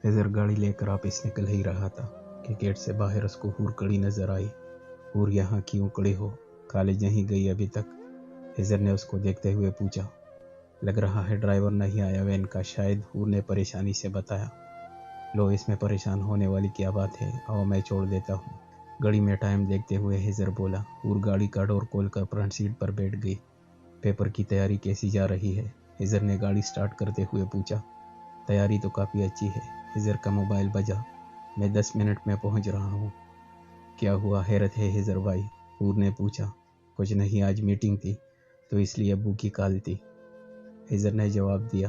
हिजर गाड़ी लेकर वापस निकल ही रहा था कि गेट से बाहर उसको हूर खड़ी नजर आई। हूर यहाँ क्यों खड़ी हो? कॉलेज नहीं गई अभी तक? हिजर ने उसको देखते हुए पूछा। लग रहा है ड्राइवर नहीं आया वैन का, शायद, हूर ने परेशानी से बताया। लो, इसमें परेशान होने वाली क्या बात है, आओ मैं छोड़ देता हूँ। घड़ी में टाइम देखते हुए हिजर बोला। हूर गाड़ी का डोर खोलकर फ्रंट सीट पर बैठ गई। पेपर की तैयारी कैसी जा रही है? हिजर ने गाड़ी स्टार्ट करते हुए पूछा। तैयारी तो काफ़ी अच्छी है। हिजर का मोबाइल बजा। मैं 10 मिनट में पहुंच रहा हूँ। क्या हुआ, हैरत है हिजर भाई? हूर ने पूछा। कुछ नहीं, आज मीटिंग थी तो इसलिए अब्बू की कॉल थी। हिजर ने जवाब दिया।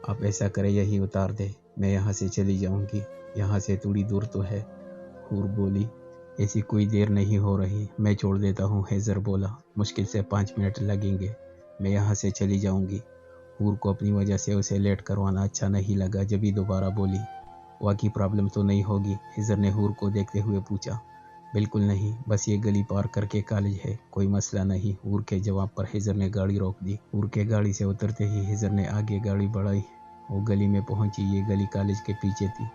आप ऐसा करें, यही उतार दे, मैं यहाँ से चली जाऊँगी, यहाँ से थोड़ी दूर तो है। हूर बोली। ऐसी कोई देर नहीं हो रही, मैं छोड़ देता हूँ, हिजर बोला। मुश्किल से 5 मिनट लगेंगे, मैं यहाँ से चली जाऊँगी। हूर को अपनी वजह से उसे लेट करवाना अच्छा नहीं लगा, जब ही दोबारा बोली। वाकई प्रॉब्लम तो नहीं होगी? हिजर ने हूर को देखते हुए पूछा। बिल्कुल नहीं, बस ये गली पार करके कॉलेज है, कोई मसला नहीं। हूर के जवाब पर हिजर ने गाड़ी रोक दी। हूर के गाड़ी से उतरते ही हिजर ने आगे गाड़ी बढ़ाई। वो गली में पहुंची। ये गली कॉलेज के पीछे थी।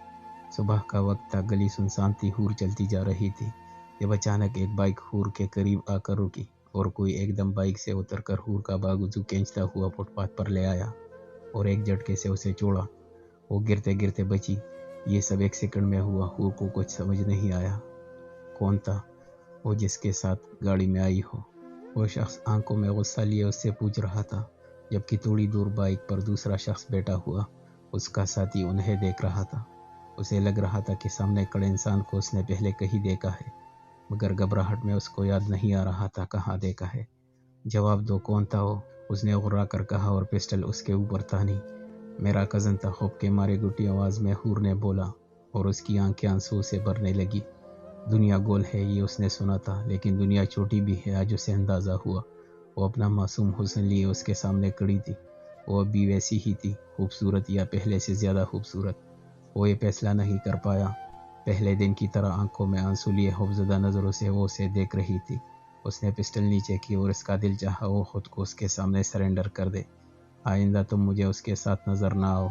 सुबह का वक्त था, गली सुनसान थी। हूर चलती जा रही थी जब अचानक एक बाइक हूर के करीब आकर रुकी और कोई एकदम बाइक से उतरकर हूर का बाजू खींचता हुआ फुटपाथ पर ले आया और एक झटके से उसे छोड़ा। वो गिरते गिरते बची। ये सब एक सेकंड में हुआ। हूर को कुछ समझ नहीं आया। कौन था वो जिसके साथ गाड़ी में आई हो? वो शख्स आंखों में गुस्सा लिए उससे पूछ रहा था, जबकि थोड़ी दूर बाइक पर दूसरा शख्स बैठा हुआ उसका साथी उन्हें देख रहा था। उसे लग रहा था कि सामने खड़े इंसान को उसने पहले कहीं देखा है, मगर घबराहट में उसको याद नहीं आ रहा था कहाँ देखा है। जवाब दो, कौन था वो? उसने घुर्रा कर कहा और पिस्टल उसके ऊपर तानी। मेरा कज़न था, खौफ के मारे घुटी आवाज़ में हूर ने बोला और उसकी आंखें आंसू से भरने लगी। दुनिया गोल है ये उसने सुना था, लेकिन दुनिया छोटी भी है, आज उसे अंदाज़ा हुआ। वो अपना मासूम हुस्न लिए उसके सामने खड़ी थी। वो अब भी वैसी ही थी, खूबसूरत या पहले से ज़्यादा खूबसूरत। वो ये फैसला नहीं कर पाया। पहले दिन की तरह आंखों में आंसू लिए खौफजदा नज़रों से वो उसे देख रही थी। उसने पिस्टल नीचे की और इसका दिल चाहा वो खुद को उसके सामने सरेंडर कर दे। आइंदा तुम मुझे उसके साथ नज़र ना आओ।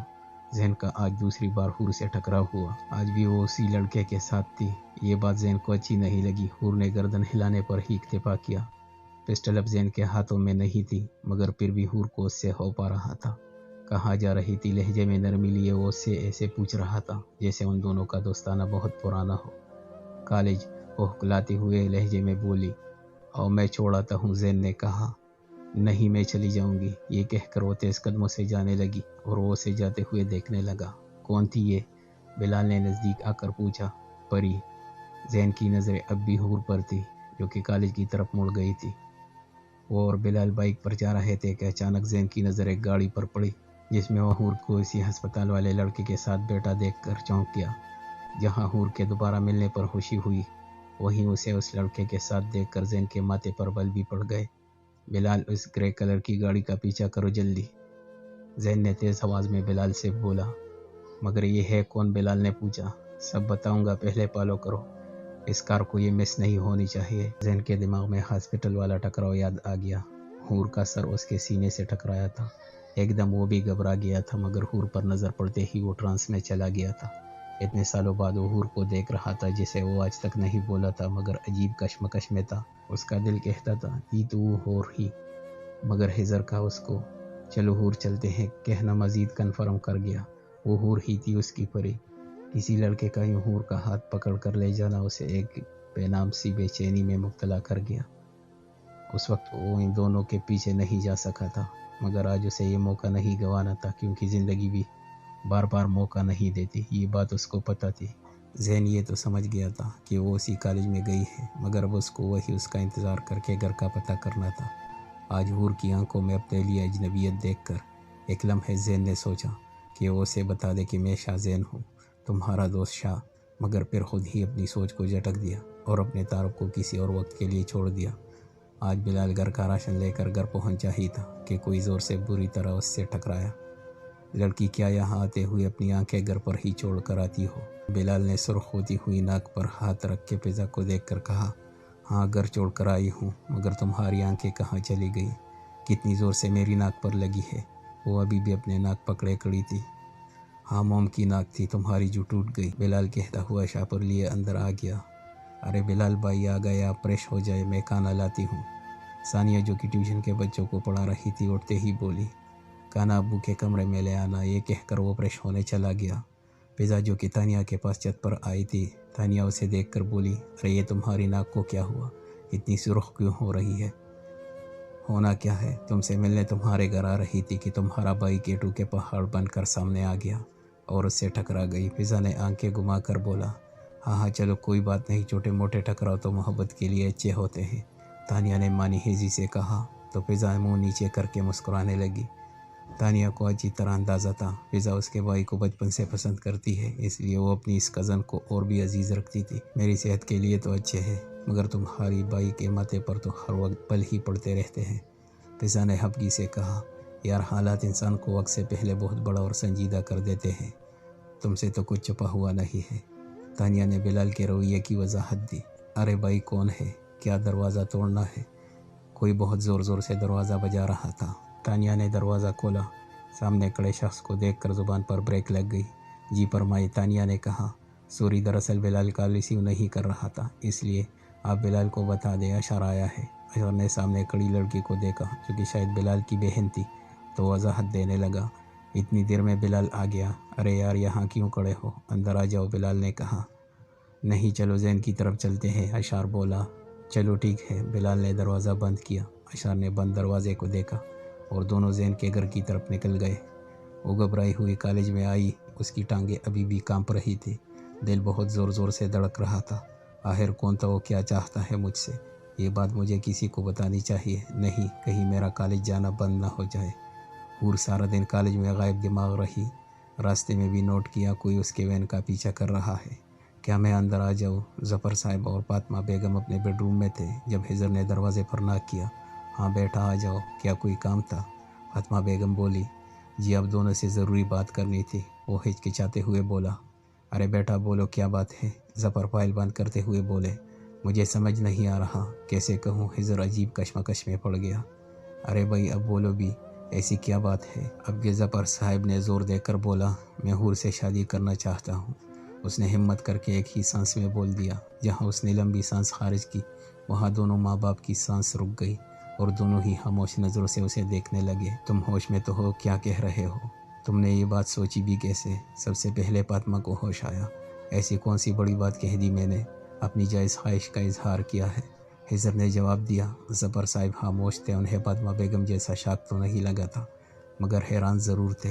जैन का आज दूसरी बार हूर से टकराव हुआ। आज भी वो उसी लड़के के साथ थी। ये बात जैन को अच्छी नहीं लगी। हूर ने गर्दन हिलाने पर ही इक्तफा किया। पिस्टल अब जैन के हाथों में नहीं थी, मगर फिर भी हूर को उससे हो पा रहा था। कहाँ जा रही थी? लहजे में नरमी लिए वो उससे ऐसे पूछ रहा था जैसे उन दोनों का दोस्ताना बहुत पुराना हो। कॉलेज, वो हुकलाते हुए लहजे में बोली। और मैं छोड़ आता हूँ, जैन ने कहा। नहीं, मैं चली जाऊंगी, ये कहकर वो तेज कदमों से जाने लगी और वो उसे जाते हुए देखने लगा। कौन थी ये? बिलाल ने नज़दीक आकर पूछा। परी। जैन की नज़रें अब भी हूर पर थी, जो कि कॉलेज की तरफ मुड़ गई थी। वो और बिलाल बाइक पर जा रहे थे कि अचानक जैन की नज़र एक गाड़ी पर पड़ी, जिसमें वो हूर को इसी अस्पताल वाले लड़के के साथ बैठा देखकर चौंक गया। जहाँ हूर के दोबारा मिलने पर खुशी हुई, वहीं उसे उस लड़के के साथ देखकर जैन के माथे पर बल भी पड़ गए। बिलाल, उस ग्रे कलर की गाड़ी का पीछा करो जल्दी, जैन ने तेज आवाज में बिलाल से बोला। मगर ये है कौन? बिलाल ने पूछा। सब बताऊंगा, पहले फॉलो करो, इस कार को ये मिस नहीं होनी चाहिए। जैन के दिमाग में हॉस्पिटल वाला टकराव याद आ गया। हूर का सर उसके सीने से टकराया था। एकदम वो भी घबरा गया था, मगर हूर पर नजर पड़ते ही वो ट्रांस में चला गया था। इतने सालों बाद वो हूर को देख रहा था जिसे वो आज तक नहीं बोला था, मगर अजीब कश्मकश में था। उसका दिल कहता था ये तो वो हूर ही, मगर हिजर का उसको चलो हूर चलते हैं कहना मजीद कन्फर्म कर गया। वो हूर ही थी, उसकी परी। किसी लड़के का यूं हूर का हाथ पकड़ कर ले जाना उसे एक बेनाम सी बेचैनी में मुब्तला कर गया। उस वक्त वो इन दोनों के पीछे नहीं जा सका था, मगर आज उसे ये मौका नहीं गंवाना था, क्योंकि ज़िंदगी भी बार बार मौका नहीं देती। ये बात उसको पता थी। जैन ये तो समझ गया था कि वो उसी कॉलेज में गई है, मगर अब उसको वही उसका इंतज़ार करके घर का पता करना था। आज हूर की आंखों में अपने लिए अजनबियत देखकर एक लम्हे जैन ने सोचा कि वो उसे बता दे कि मैं शाह जैन हूँ, तुम्हारा दोस्त शाह। मगर फिर खुद ही अपनी सोच को झटक दिया और अपने तारुफ को किसी और वक्त के लिए छोड़ दिया। आज बिलाल घर का राशन लेकर घर पहुंचा ही था कि कोई ज़ोर से बुरी तरह उससे टकराया। लड़की, क्या यहाँ आते हुए अपनी आंखें घर पर ही छोड़ कर आती हो? बिलाल ने सुर्ख होती हुई नाक पर हाथ रख के पिज़्ज़ा को देखकर कहा। हाँ, घर छोड़ कर आई हूँ, मगर तुम्हारी आंखें कहाँ चली गई? कितनी ज़ोर से मेरी नाक पर लगी है? वो अभी भी अपने नाक पकड़े खड़ी थी। हाँ मोम की नाक थी, तुम्हारी जो टूट गई, बिलाल कहता हुआ शापर लिए अंदर आ गया। अरे बिलाल भाई आ गया, आप फ्रेश हो जाए, मैं खाना लाती हूँ। सानिया जो कि ट्यूशन के बच्चों को पढ़ा रही थी उठते ही बोली, खाना अब्बू के कमरे में ले आना। ये कहकर वो फ्रेश होने चला गया। फिजा जो कि तानिया के पास छत पर आई थी, तानिया उसे देखकर बोली, अरे ये तुम्हारी नाक को क्या हुआ, इतनी सुर्ख क्यों हो रही है? होना क्या है, तुमसे मिलने तुम्हारे घर आ रही थी कि तुम्हारा भाई केटू के पहाड़ बनकर सामने आ गया और उससे टकरा गई। फिजा ने आंखें घुमाकर बोला, हाँ हाँ चलो कोई बात नहीं, छोटे मोटे टकराव तो मोहब्बत के लिए अच्छे होते हैं। तानिया ने मानी हेजी से कहा तो फिजा मुंह नीचे करके मुस्कुराने लगी। तानिया को अच्छी तरह अंदाज़ा था फिजा उसके भाई को बचपन से पसंद करती है, इसलिए वो अपनी इस कज़न को और भी अजीज़ रखती थी। मेरी सेहत के लिए तो अच्छे हैं, मगर तुम्हारी भाई के माथे पर तो हर वक्त पल ही पड़ते रहते हैं। फिजा ने हबकी से कहा, यार हालात इंसान को वक्त से पहले बहुत बड़ा और संजीदा कर देते हैं, तुमसे तो कुछ छुपा हुआ नहीं है। तानिया ने बिलाल के रवैये की वजाहत दी। अरे भाई कौन है, क्या दरवाज़ा तोड़ना है? कोई बहुत ज़ोर ज़ोर से दरवाज़ा बजा रहा था। तानिया ने दरवाज़ा खोला। सामने खड़े शख्स को देखकर ज़ुबान पर ब्रेक लग गई। जी परमाई, तानिया ने कहा। सूरी दरअसल बिलाल का रिसीव नहीं कर रहा था, इसलिए आप बिलाल को बता दें अशर आया है। अशर ने सामने खड़ी लड़की को देखा जो कि शायद बिलाल की बहन थी, तो वजाहत देने लगा। इतनी देर में बिलाल आ गया। अरे यार यहाँ क्यों खड़े हो, अंदर आ जाओ, बिलाल ने कहा। नहीं चलो जैन की तरफ चलते हैं, अशार बोला। चलो ठीक है। बिलाल ने दरवाज़ा बंद किया। अशार ने बंद दरवाजे को देखा और दोनों जैन के घर की तरफ निकल गए। वो घबराई हुई कॉलेज में आई, उसकी टांगें अभी भी कांप रही थी, दिल बहुत ज़ोर ज़ोर से धड़क रहा था। आखिर कौन था वो, क्या चाहता है मुझसे? ये बात मुझे किसी को बतानी चाहिए, नहीं कहीं मेरा कॉलेज जाना बंद ना हो जाए। हूर सारा दिन कॉलेज में गायब दिमाग रही। रास्ते में भी नोट किया कोई उसके वैन का पीछा कर रहा है। क्या मैं अंदर आ जाऊँ? ज़फ़र साहब और फातिमा बेगम अपने बेडरूम में थे जब हिजर ने दरवाजे पर नॉक किया। हाँ बेटा आ जाओ, क्या कोई काम था? फातिमा बेगम बोली। जी अब दोनों से ज़रूरी बात करनी थी, वो हिचकिचाते हुए बोला। अरे बेटा बोलो क्या बात है? ज़फ़र फाइल बंद करते हुए बोले। मुझे समझ नहीं आ रहा, कैसे कहूँ? हिजर अजीब कश्मकश में पड़ गया। अरे भाई अब बोलो भी, ऐसी क्या बात है? अब ज़फ़र साहब ने ज़ोर देकर बोला, मैं हूर से शादी करना चाहता हूँ। उसने हिम्मत करके एक ही सांस में बोल दिया। जहाँ उसने लंबी सांस खारिज की, वहाँ दोनों माँ बाप की सांस रुक गई और दोनों ही खामोश नज़रों से उसे देखने लगे। तुम होश में तो हो, क्या कह रहे हो? तुमने ये बात सोची भी कैसे? सबसे पहले फातिमा को होश आया। ऐसी कौन सी बड़ी बात कह दी मैंने? अपनी जायज़ ख्वाहिश का इजहार किया है, हिजर ने जवाब दिया। ज़फ़र साहब खामोश थे। उन्हें फातिमा बेगम जैसा शक तो नहीं लगा था, मगर हैरान ज़रूर थे।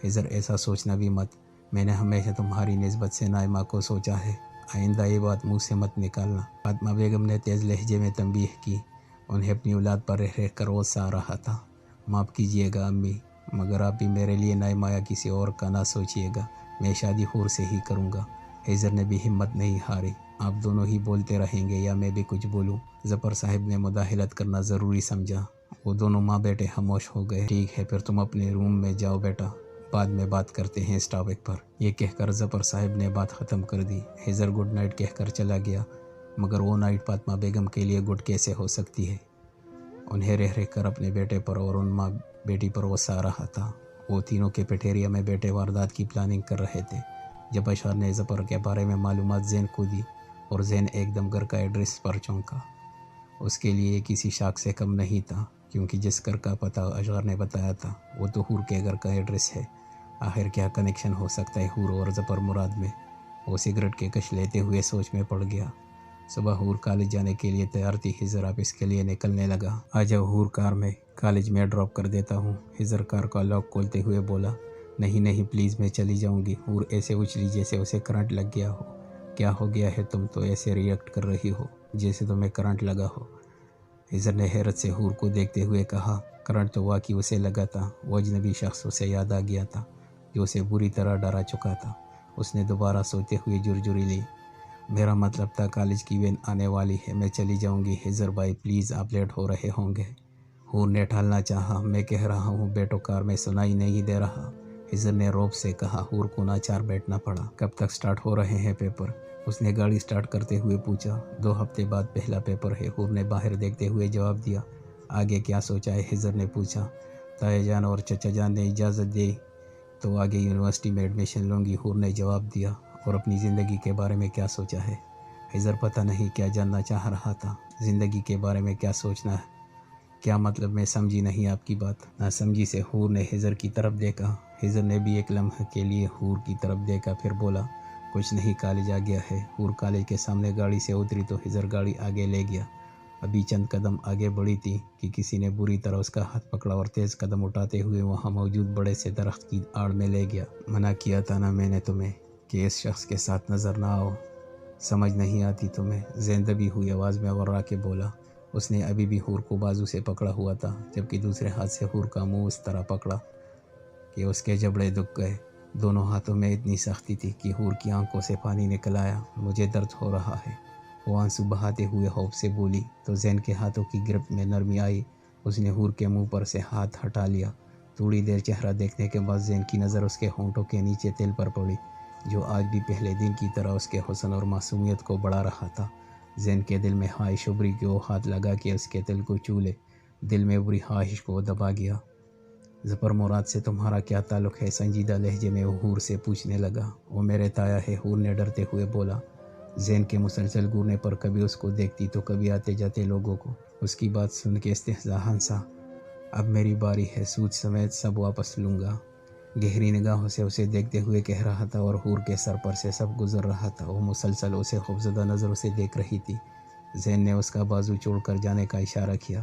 हिजर ऐसा सोचना भी मत, मैंने हमेशा तुम्हारी निस्बत से नाइमा को सोचा है, आइंदा ये बात मुँह से मत निकालना। फातिमा बेगम ने तेज़ लहजे में तंबीह की। उन्हें अपनी औलाद पर रह रह कर रोज़ आ रहा था। माफ़ कीजिएगा अम्मी, मगर आप भी मेरे लिए नाइमा या किसी और का ना सोचिएगा, मैं शादी हूर से ही करूँगा। हिजर ने भी हिम्मत नहीं हारी। आप दोनों ही बोलते रहेंगे या मैं भी कुछ बोलूं? ज़फ़र साहब ने मुदाखलत करना ज़रूरी समझा। वो दोनों माँ बेटे खामोश हो गए। ठीक है फिर तुम अपने रूम में जाओ बेटा, बाद में बात करते हैं इस टॉपिक पर। यह कहकर ज़फ़र साहब ने बात ख़त्म कर दी। हिजर गुड नाइट कहकर चला गया, मगर वो नाइट फातिमा बेगम के लिए गुड कैसे हो सकती है? उन्हें रह रह कर अपने बेटे पर और उन माँ बेटी पर गुस्सा आ रहा था। वो तीनों के पेटेरिया में बेटे वारदात की प्लानिंग कर रहे थे। जब अशार ने ज़फ़र के बारे में मालूमात ज़ैन को दी और ज़ैन एकदम घर का एड्रेस पर चौंका। उसके लिए किसी शाख से कम नहीं था, क्योंकि जिस घर का पता अशार ने बताया था वो तो हूर के घर का एड्रेस है। आखिर क्या कनेक्शन हो सकता है हूर और ज़फ़र मुराद में? वो सिगरेट के कश लेते हुए सोच में पड़ गया। सुबह हूर कॉलेज जाने के लिए तैयार थी। हिजर आप इसके लिए निकलने लगा। आ जाओ हूर, कार में कॉलेज में ड्रॉप कर देता हूँ। हिजर कार का लॉक खोलते हुए बोला। नहीं नहीं प्लीज़, मैं चली जाऊँगी। हूर ऐसे उछली जैसे उसे करंट लग गया हो। क्या हो गया है, तुम तो ऐसे रिएक्ट कर रही हो जैसे तुम्हें करंट लगा हो? हिजर ने हैरत से हूर को देखते हुए कहा। करंट तो वाकई उसे लगा था। वो अजनबी शख्स उसे याद आ गया था जो उसे बुरी तरह डरा चुका था। उसने दोबारा सोते हुए जुरजुरी ली। मेरा मतलब था कॉलेज की वैन आने वाली है, मैं चली जाऊंगी। हिजर भाई प्लीज़, आप लेट हो रहे होंगे। हूर ने टालना चाहा। मैं कह रहा हूँ बेटो, कार में सुनाई नहीं दे रहा। हिजर ने रौब से कहा। हूर को नाचार बैठना पड़ा। कब तक स्टार्ट हो रहे हैं पेपर? उसने गाड़ी स्टार्ट करते हुए पूछा। 2 हफ्ते बाद पहला पेपर है, हूर ने बाहर देखते हुए जवाब दिया। आगे क्या सोचा है? हिजर ने पूछा। ताया जान और चचा जान ने इजाज़त दी تو آگے یونیورسٹی میں ایڈمیشن لوں گی، حور نے جواب دیا۔ اور اپنی زندگی کے بارے میں کیا سوچا ہے؟ خضر پتہ نہیں کیا جاننا چاہ رہا تھا۔ زندگی کے بارے میں کیا سوچنا ہے؟ کیا مطلب؟ میں سمجھی نہیں آپ کی بات۔ نہ سمجھی سے حور نے خضر کی طرف دیکھا۔ خضر نے بھی ایک لمحے کے لیے حور کی طرف دیکھا، پھر بولا کچھ نہیں، کالج آ گیا ہے۔ حور کالج کے سامنے گاڑی سے اتری تو خضر گاڑی آگے لے گیا۔ ابھی چند قدم آگے بڑھی تھی کہ کسی نے بری طرح اس کا ہاتھ پکڑا اور تیز قدم اٹھاتے ہوئے وہاں موجود بڑے سے درخت کی آڑ میں لے گیا۔ منع کیا تھا نا میں نے تمہیں کہ اس شخص کے ساتھ نظر نہ آؤ، سمجھ نہیں آتی تمہیں؟ زین دبی ہوئی آواز میں ورا کے بولا۔ اس نے ابھی بھی حور کو بازو سے پکڑا ہوا تھا، جبکہ دوسرے ہاتھ سے حور کا منہ اس طرح پکڑا کہ اس کے جبڑے دکھ گئے۔ دونوں ہاتھوں میں اتنی سختی تھی کہ حور کی آنکھوں سے پانی نکل آیا۔ مجھے درد ہو رہا ہے، وہ آنسو بہاتے ہوئے خوف سے بولی۔ تو زین کے ہاتھوں کی گرفت میں نرمی آئی۔ اس نے حور کے منہ پر سے ہاتھ ہٹا لیا۔ تھوڑی دیر چہرہ دیکھنے کے بعد زین کی نظر اس کے ہونٹوں کے نیچے تل پر پڑی، جو آج بھی پہلے دن کی طرح اس کے حسن اور معصومیت کو بڑھا رہا تھا۔ زین کے دل میں خواہش ابھری کہ وہ ہاتھ لگا کے اس کے دل کو چھو لے۔ دل میں ابھری خواہش کو دبا گیا۔ ظفر مراد سے تمہارا کیا تعلق ہے؟ سنجیدہ لہجے میں وہ حور سے پوچھنے لگا۔ وہ میرے تایا ہے، حور نے ڈرتے ہوئے بولا۔ زین کے مسلسل گھورنے پر کبھی اس کو دیکھتی تو کبھی آتے جاتے لوگوں کو۔ اس کی بات سن کے استہزاء ہنسا۔ اب میری باری ہے، سود سمیت سب واپس لوں گا، گہری نگاہوں سے اسے دیکھتے ہوئے کہہ رہا تھا، اور حور کے سر پر سے سب گزر رہا تھا۔ وہ مسلسل اسے خوفزدہ نظروں سے دیکھ رہی تھی۔ زین نے اس کا بازو چھوڑ کر جانے کا اشارہ کیا۔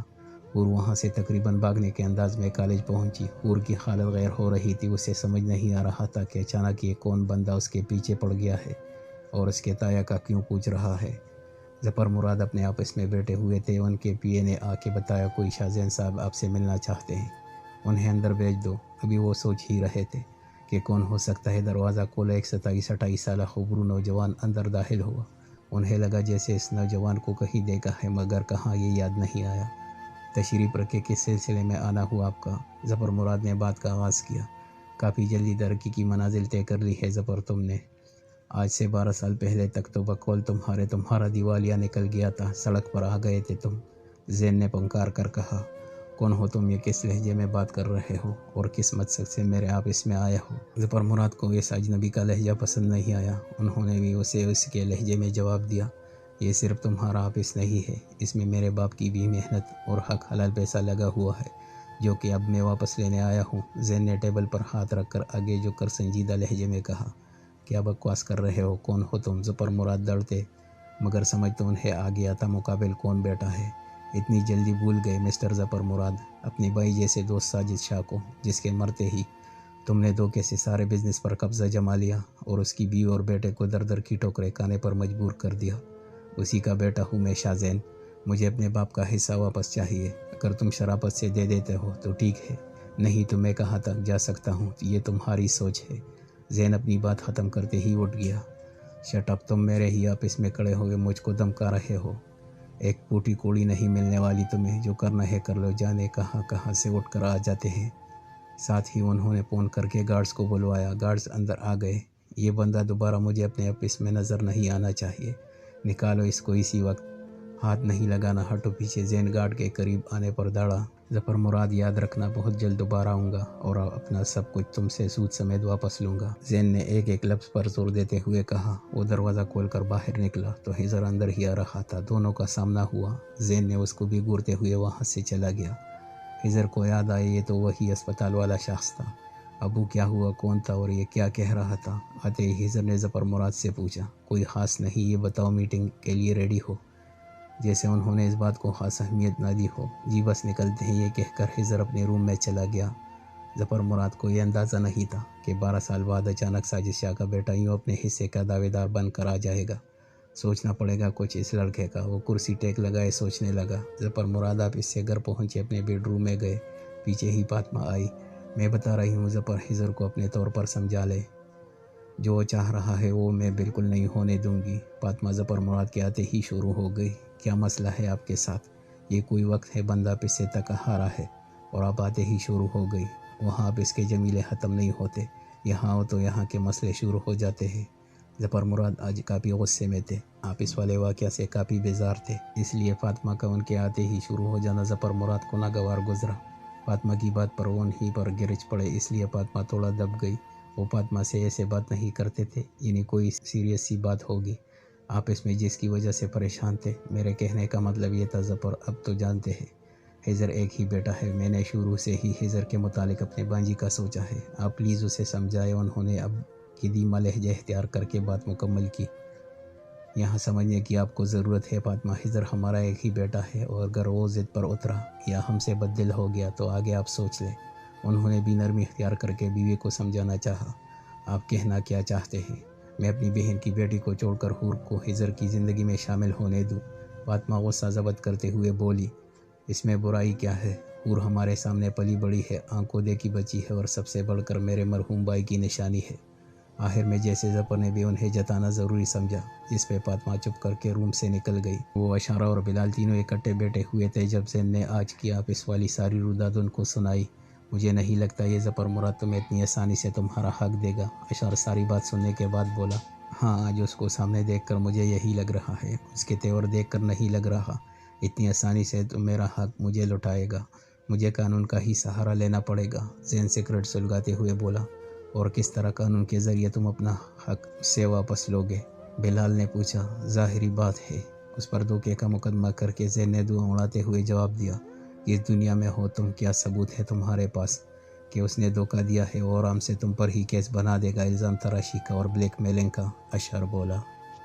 حور وہاں سے تقریباً بھاگنے کے انداز میں کالج پہنچی۔ حور کی حالت غیر ہو رہی تھی۔ اسے سمجھ نہیں آ رہا تھا کہ اچانک یہ کون بندہ اس کے پیچھے پڑ گیا ہے اور اس کے تایا کا کیوں پوچھ رہا ہے۔ ظفر مراد اپنے آفس میں بیٹھے ہوئے تھے۔ ان کے پی اے نے آ کے بتایا کوئی شاہ زین صاحب آپ سے ملنا چاہتے ہیں، انہیں اندر بھیج دو۔ ابھی وہ سوچ ہی رہے تھے کہ کون ہو سکتا ہے۔ دروازہ کھولا، ایک 27-28 سالہ خوبرو نوجوان اندر داخل ہوا۔ انہیں لگا جیسے اس نوجوان کو کہیں دیکھا ہے، مگر کہاں یہ یاد نہیں آیا۔ تشریف رکھے، کس سلسلے میں آنا ہوا آپ کا؟ ظفر مراد نے بات کا آغاز کیا۔ کافی جلدی ترقی کی منازل طے کر لی ہے ظفر تم نے۔ آج سے 12 سال پہلے تک تو بقول تمہارا دیوالیہ نکل گیا تھا، سڑک پر آ گئے تھے تم۔ زین نے پنکار کر کہا۔ کون ہو تم؟ یہ کس لہجے میں بات کر رہے ہو اور کس مقصد سے میرے آفس میں آئے ہو؟ ظفر مراد کو اس اجنبی کا لہجہ پسند نہیں آیا۔ انہوں نے بھی اسے اس کے لہجے میں جواب دیا، یہ صرف تمہارا آفس نہیں ہے، اس میں میرے باپ کی بھی محنت اور حق حلال پیسہ لگا ہوا ہے، جو کہ اب میں واپس لینے آیا ہوں۔ زین نے ٹیبل پر ہاتھ رکھ کر آگے جھک کر سنجیدہ لہجے میں کہا، کیا بکواس کر رہے ہو؟ کون ہو تم؟ ظفر مراد ڈرتے مگر سمجھ تو انہیں آ گیا تھا مقابل کون بیٹھا ہے۔ اتنی جلدی بھول گئے مسٹر ظفر مراد اپنے بھائی جیسے دوست ساجد شاہ کو، جس کے مرتے ہی تم نے دھوکے سے سارے بزنس پر قبضہ جما لیا اور اس کی بیوی اور بیٹے کو در در کی ٹھوکریں کھانے پر مجبور کر دیا۔ اسی کا بیٹا ہوں میں شاہ زین، مجھے اپنے باپ کا حصہ واپس چاہیے۔ اگر تم شرافت سے دے دیتے ہو تو ٹھیک ہے، نہیں تو میں کہاں تک جا سکتا ہوں، یہ تمہاری سوچ ہے۔ زین اپنی بات ختم کرتے ہی اٹھ گیا۔ شٹ اپ، تم میرے ہی آفس میں کھڑے ہوئے مجھ کو دھمکا رہے ہو؟ ایک پوٹی کوڑی نہیں ملنے والی تمہیں، جو کرنا ہے کر لو، جانے کہاں سے اٹھ کر آ جاتے ہیں۔ ساتھ ہی انہوں نے فون کر کے گارڈز کو بلوایا۔ گارڈز اندر آ گئے۔ یہ بندہ دوبارہ مجھے اپنے آفس میں نظر نہیں آنا چاہیے، نکالو اس کو اسی وقت، ہاتھ نہیں لگانا، ہٹو پیچھے۔ زین گارڈ کے قریب آنے پر داڑا، ظفر مراد یاد رکھنا بہت جلد دوبارہ آؤں گا اور اپنا سب کچھ تم سے سود سمیت واپس لوں گا۔ زین نے ایک ایک لفظ پر زور دیتے ہوئے کہا۔ وہ دروازہ کھول کر باہر نکلا تو خضر اندر ہی آ رہا تھا۔ دونوں کا سامنا ہوا۔ زین نے اس کو بھی گھورتے ہوئے وہاں سے چلا گیا۔ خضر کو یاد آئے یہ تو وہی اسپتال والا شخص تھا۔ ابو کیا ہوا؟ کون تھا اور یہ کیا کہہ رہا تھا؟ آتے ہی خضر نے ظفر مراد سے پوچھا۔ کوئی خاص نہیں، یہ بتاؤ میٹنگ کے لیے ریڈی ہو؟ جیسے انہوں نے اس بات کو خاص اہمیت نہ دی ہو۔ جی بس نکلتے ہیں، یہ کہہ کر خضر اپنے روم میں چلا گیا۔ ظفر مراد کو یہ اندازہ نہیں تھا کہ 12 سال بعد اچانک ساجد شاہ کا بیٹا یوں اپنے حصے کا دعوے دار بن کر آ جائے گا۔ سوچنا پڑے گا کچھ اس لڑکے کا۔ وہ کرسی ٹیک لگائے سوچنے لگا۔ ظفر مراد آپ اس سے گھر پہنچے، اپنے بیڈ روم میں گئے، پیچھے ہی فاطمہ آئی۔ میں بتا رہی ہوں ظفر، خضر کو اپنے طور پر سمجھا لے، جو وہ چاہ رہا ہے وہ میں بالکل نہیں ہونے دوں گی۔ فاطمہ ظفر مراد کے آتے ہی شروع ہو گئی۔ کیا مسئلہ ہے آپ کے ساتھ؟ یہ کوئی وقت ہے؟ بندہ پس سے تک ہارا ہے اور آپ آتے ہی شروع ہو گئی۔ وہاں آپ اس کے جمیلے ختم نہیں ہوتے، یہاں ہو تو یہاں کے مسئلے شروع ہو جاتے ہیں۔ ظفر مراد آج کافی غصے میں تھے، آفس والے واقعہ سے کافی بیزار تھے، اس لیے فاطمہ کا ان کے آتے ہی شروع ہو جانا ظفر مراد کو ناگوار گزرا۔ फातिमा की बात पर वो उन्हीं पर गिरज पड़े, इसलिए फातिमा थोड़ा दब गई। वो फातिमा से ऐसे बात नहीं करते थे, यानी कोई सीरियस सी बात होगी आप इसमें जिसकी वजह से परेशान थे। मेरे कहने का मतलब ये था ज़फ़र, अब तो जानते हैं हिजर एक ही बेटा है। मैंने शुरू से ही हिजर के मुतालिक अपने बांजी का सोचा है, आप प्लीज़ उसे समझाए। उन्होंने अब की धीमा लहजा इख्तियार करके बात मुकम्मल की। यहाँ समझने की आपको ज़रूरत है फातिमा, हिजर हमारा एक ही बेटा है, और अगर वो ज़िद पर उतरा या हमसे बददिल हो गया तो आगे आप सोच लें। उन्होंने भी नरमी इख्तियार करके बीवी को समझाना चाहा। आप कहना क्या चाहते हैं, मैं अपनी बहन की बेटी को छोड़कर हूर को हिजर की ज़िंदगी में शामिल होने दूँ? फातिमा गुस्सा ज़ब्त करते हुए बोली, इसमें बुराई क्या है? हूर हमारे सामने पली बड़ी है, आंखों देखी बची है, और सबसे बढ़कर मेरे मरहूम भाई की निशानी है। आखिर में जैसे ज़फ़र ने भी उन्हें जताना ज़रूरी समझा, जिस पे फातिमा चुप करके रूम से निकल गई। वो अशारा और बिलाल तीनों इकट्ठे बैठे हुए थे जब ज़ैन ने आज की आपिस वाली सारी रुदाद उनको सुनाई। मुझे नहीं लगता ये ज़फ़र मुराद तुम्हें इतनी आसानी से तुम्हारा हक देगा। अशार सारी बात सुनने के बाद बोला, हाँ आज उसको सामने देखकर मुझे यही लग रहा है, उसके तेवर देखकर नहीं लग रहा इतनी आसानी से तुम मेरा हक मुझे लौटाएगा। मुझे कानून का ही सहारा लेना पड़ेगा। ज़ैन सिगरेट सुलगाते हुए बोला, और किस तरह कानून के ज़रिए तुम अपना हक उससे वापस लोगे? बिलाल ने पूछा। ज़ाहिरी बात है, उस पर धोखे का मुकदमा करके ज़ैन ने धुआं उड़ाते हुए जवाब दिया, इस दुनिया में हो तुम, क्या सबूत है तुम्हारे पास कि उसने धोखा दिया है और हमसे तुम पर ही केस बना देगा, इल्ज़ाम तराशी का और ब्लैकमेलिंग का? अशहर बोला।